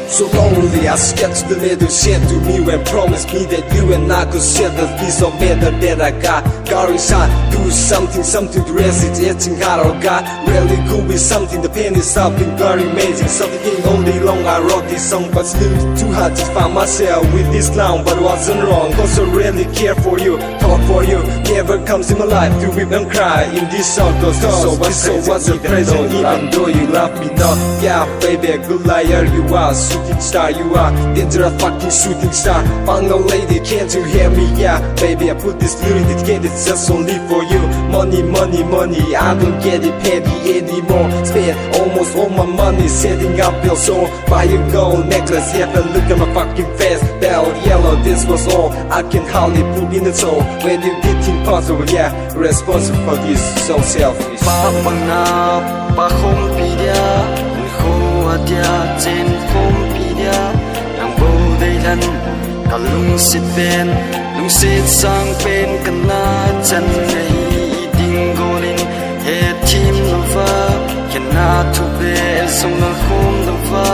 So lonely, I sketched the letter sent to me and promised me that you and I could share the piece of matter that I got. God inside, do something to rest it, etching hard or God. Really could be something, the pain is something very amazing. Something all day long I wrote this song, but still too hard to find myself with this clown. But wasn't wrong, cause I really care for you, thought for you. Never comes in my life to weep and cry in this song. So what's the present, even though you love me not. Yeah baby, good liar you are, shooting star you are, dangerous fucking shooting star. Found no lady, can't you hear me? Yeah baby, I put this lyric dedicated just only for you. Money, money, money, I don't get it petty anymore. Spend almost all my money setting up your soul. Buy a gold necklace, have a look at my fucking face. Bell yellow, this was all I can hardly put in the soul. When you get impossible, yeah, responsible for this, so selfish. Pa không pidia, khô adia trên không pidia, nang bo day lan, kalung sit pen, lung sit sang pen kana chan nei ding golin, he team no fa, kana tu be song na khom no fa,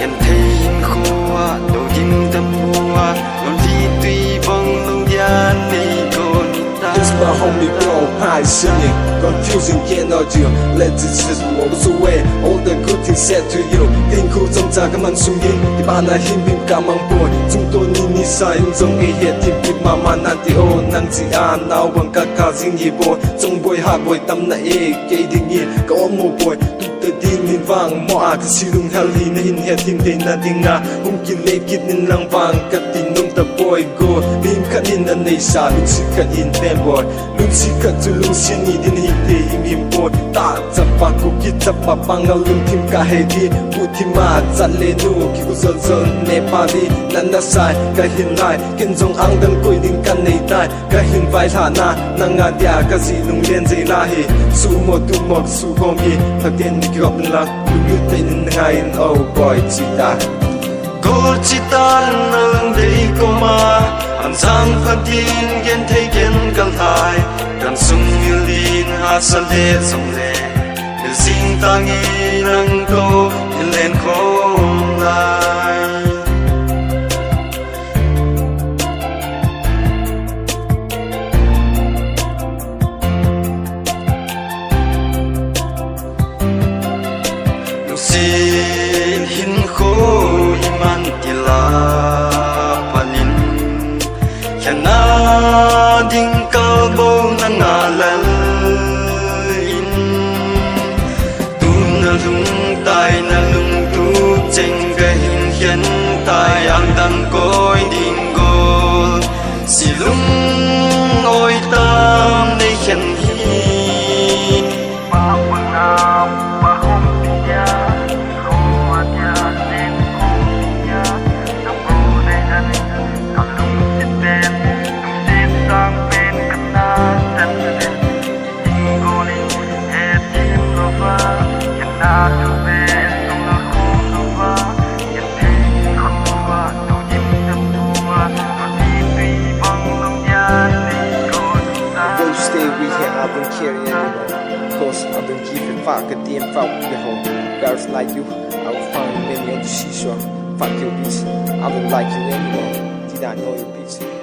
yan thein khoa, do dim tam bua, lo li tui bang lo dia nei gon. This my homie bro, high singing, confusing cannot you. Let it just walk away. All the good things said to you. Think who trong cha cái man sung yin, di ba na him bim ka mang boy. Chúng tôi ni sa in trong e het tip tip mama nanti o nan si an now bang ka ka sing yi boy. Trong boy ha boy tam na e ke ding yi ka o mo boy. The din min vang mo a ka silung hali na hin het hin te na ding na. Hum kin le kit nin lang vang ka tin nung ta boy go. Bim ka in na nei sa lung si ka in tem boy. Lung si ka tu lung si ni din hin te him him boy. Ta cha pa ku ki cha pa pang na lung tim ka he di. Puti ma cha le nu ki ku zol zol ne pa di. Nan na sai ka hin lai kin jong ang dan koi ding kan nei tai. Ka hin vai tha na na nga dia ka si lung len zai la he. Su mo tu mo su ko mi ta ten ni gặp lạc lu tin ngày oh boy chita cô chita nang dei ko ma an sang phan tin gen thei gen kal thai kan sung ilin ha sa le song le il sing tangi nang ko len khom lai sin hin kho iman tila panin yana ding kalbo na ngalal in tu na lung tai na lung tu cheng ga hin hian tai ang dan koi ding gol si lung oi tam nei hian hi pa na pa hom piya. I don't care anymore, cause I don't give a fuck at the end fuck the home. Girls like you, I will find many on the seashore. Fuck your bitch, I don't like you anymore. Did I know you bitch?